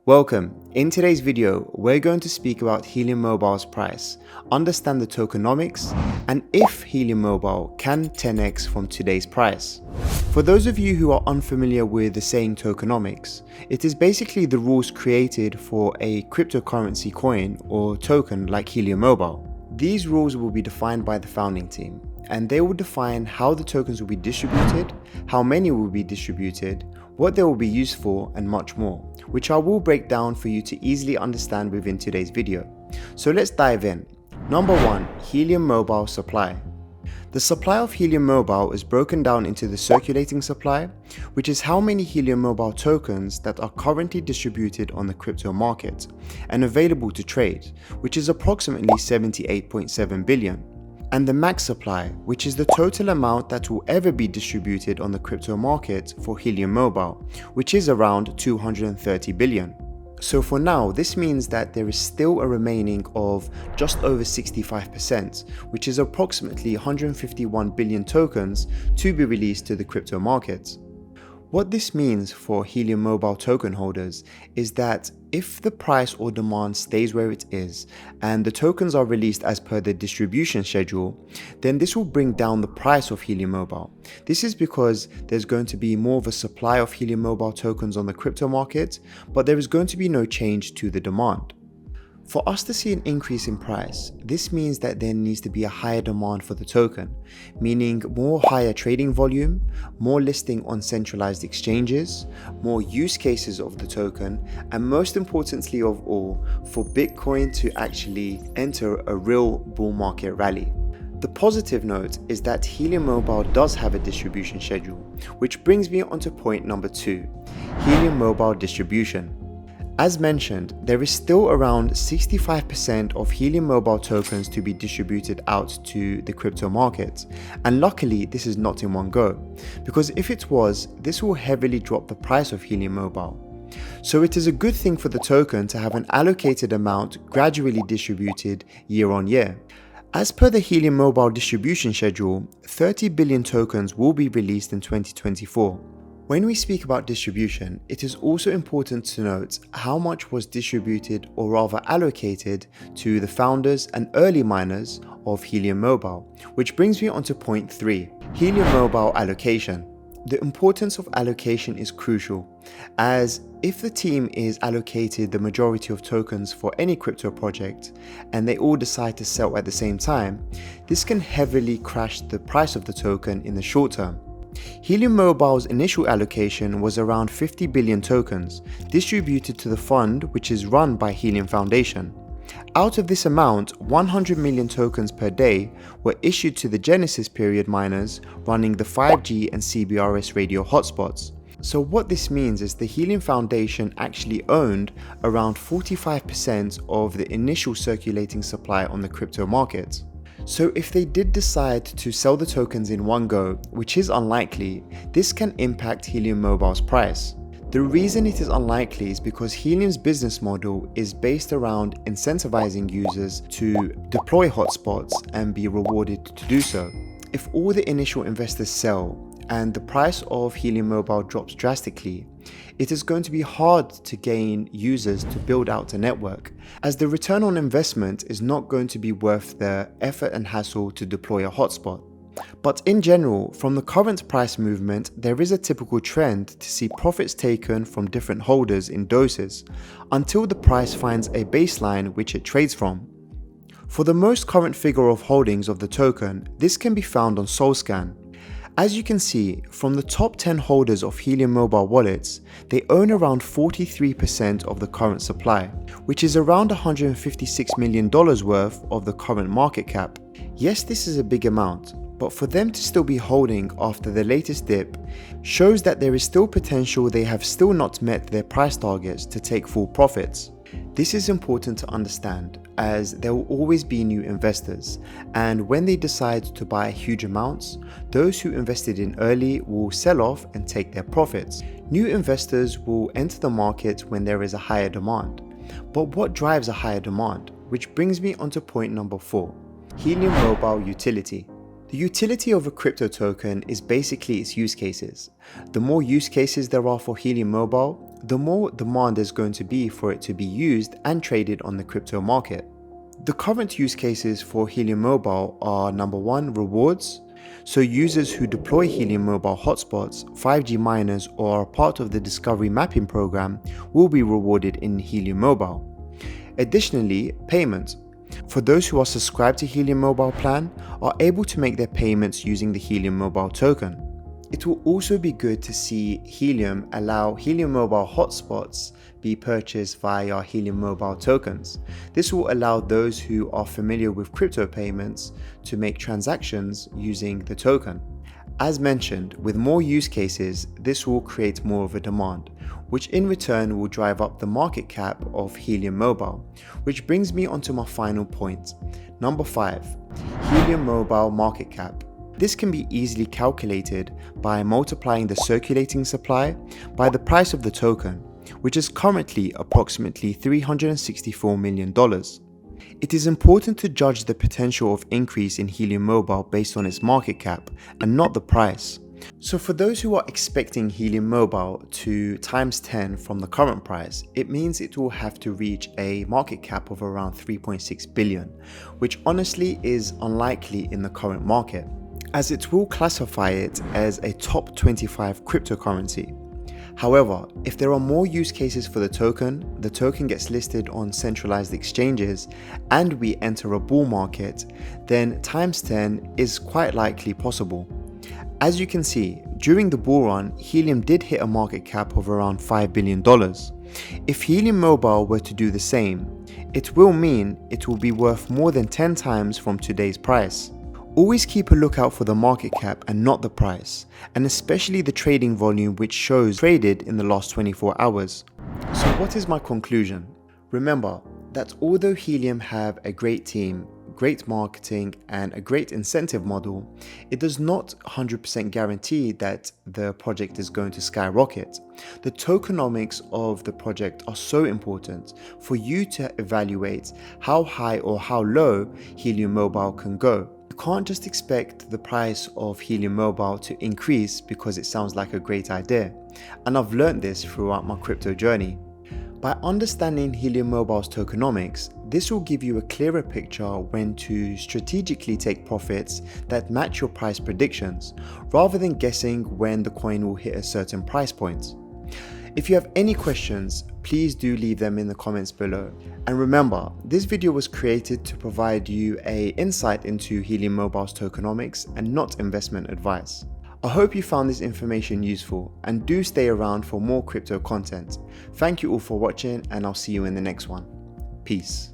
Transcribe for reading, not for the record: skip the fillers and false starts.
Welcome. In today's video, we're going to speak about Helium Mobile's price, understand the tokenomics, and if Helium Mobile can 10x from today's price. For those of you who are unfamiliar with the saying tokenomics, it is basically the rules created for a cryptocurrency coin or token like Helium Mobile. These rules will be defined by the founding team, and they will define how the tokens will be distributed, how many will be distributed, what they will be used for, and much more, which I will break down for you to easily understand within today's video. So let's dive in. Number 1. Helium Mobile supply. The supply of Helium Mobile is broken down into the circulating supply, which is how many Helium Mobile tokens that are currently distributed on the crypto market and available to trade, which is approximately 78.7 billion. And the max supply, which is the total amount that will ever be distributed on the crypto market for Helium Mobile, which is around 230 billion. So for now, this means that there is still a remaining of just over 65%, which is approximately 151 billion tokens to be released to the crypto market. What this means for Helium Mobile token holders is that if the price or demand stays where it is and the tokens are released as per the distribution schedule, then this will bring down the price of Helium Mobile. This is because there's going to be more of a supply of Helium Mobile tokens on the crypto market, but there is going to be no change to the demand. For us to see an increase in price, this means that there needs to be a higher demand for the token, meaning more higher trading volume, more listing on centralized exchanges, more use cases of the token, and most importantly of all, for Bitcoin to actually enter a real bull market rally. The positive note is that Helium Mobile does have a distribution schedule, which brings me onto point number 2, Helium Mobile distribution. As mentioned, there is still around 65% of Helium Mobile tokens to be distributed out to the crypto market, and luckily this is not in one go, because if it was, this will heavily drop the price of Helium Mobile. So it is a good thing for the token to have an allocated amount gradually distributed year on year. As per the Helium Mobile distribution schedule, 30 billion tokens will be released in 2024. When we speak about distribution, it is also important to note how much was distributed or rather allocated to the founders and early miners of Helium Mobile, which brings me onto point 3, Helium Mobile allocation. The importance of allocation is crucial, as if the team is allocated the majority of tokens for any crypto project and they all decide to sell at the same time, this can heavily crash the price of the token in the short term. Helium Mobile's initial allocation was around 50 billion tokens, distributed to the fund which is run by Helium Foundation. Out of this amount, 100 million tokens per day were issued to the Genesis period miners running the 5G and CBRS radio hotspots. So what this means is the Helium Foundation actually owned around 45% of the initial circulating supply on the crypto market. So if they did decide to sell the tokens in one go, which is unlikely, this can impact Helium Mobile's price. The reason it is unlikely is because Helium's business model is based around incentivizing users to deploy hotspots and be rewarded to do so. If all the initial investors sell and the price of Helium Mobile drops drastically, it is going to be hard to gain users to build out a network, as the return on investment is not going to be worth the effort and hassle to deploy a hotspot. But in general, from the current price movement, there is a typical trend to see profits taken from different holders in doses, until the price finds a baseline which it trades from. For the most current figure of holdings of the token, this can be found on SolScan. As you can see, from the top 10 holders of Helium Mobile wallets, they own around 43% of the current supply, which is around $156 million worth of the current market cap. Yes, this is a big amount, but for them to still be holding after the latest dip shows that there is still potential they have still not met their price targets to take full profits. This is important to understand, as there will always be new investors, and when they decide to buy huge amounts, those who invested in early will sell off and take their profits. New investors will enter the market when there is a higher demand. But what drives a higher demand? Which brings me onto point number 4, Helium Mobile utility. The utility of a crypto token is basically its use cases. The more use cases there are for Helium Mobile, the more demand there's going to be for it to be used and traded on the crypto market. The current use cases for Helium Mobile are number 1, rewards. So users who deploy Helium Mobile hotspots, 5G miners, or are part of the Discovery Mapping program will be rewarded in Helium Mobile. Additionally, payments. For those who are subscribed to Helium Mobile plan are able to make their payments using the Helium Mobile token. It will also be good to see Helium allow Helium Mobile hotspots be purchased via Helium Mobile tokens. This will allow those who are familiar with crypto payments to make transactions using the token. As mentioned, with more use cases, this will create more of a demand, which in return will drive up the market cap of Helium Mobile, which brings me onto my final point. Number 5, Helium Mobile market cap. This can be easily calculated by multiplying the circulating supply by the price of the token, which is currently approximately $364 million. It is important to judge the potential of increase in Helium Mobile based on its market cap and not the price. So for those who are expecting Helium Mobile to times 10 from the current price, it means it will have to reach a market cap of around 3.6 billion, which honestly is unlikely in the current market, as it will classify it as a top 25 cryptocurrency. However, if there are more use cases for the token gets listed on centralized exchanges, and we enter a bull market, then times 10 is quite likely possible. As you can see, during the bull run, Helium did hit a market cap of around $5 billion. If Helium Mobile were to do the same, it will mean it will be worth more than 10 times from today's price. Always keep a lookout for the market cap and not the price, and especially the trading volume, which shows traded in the last 24 hours. So what is my conclusion? Remember that although Helium have a great team, great marketing and a great incentive model, it does not 100% guarantee that the project is going to skyrocket. The tokenomics of the project are so important for you to evaluate how high or how low Helium Mobile can go. You can't just expect the price of Helium Mobile to increase because it sounds like a great idea, and I've learned this throughout my crypto journey. By understanding Helium Mobile's tokenomics, this will give you a clearer picture when to strategically take profits that match your price predictions, rather than guessing when the coin will hit a certain price point. If you have any questions, please do leave them in the comments below. And remember, this video was created to provide you an insight into Helium Mobile's tokenomics and not investment advice. I hope you found this information useful, and do stay around for more crypto content. Thank you all for watching, and I'll see you in the next one. Peace.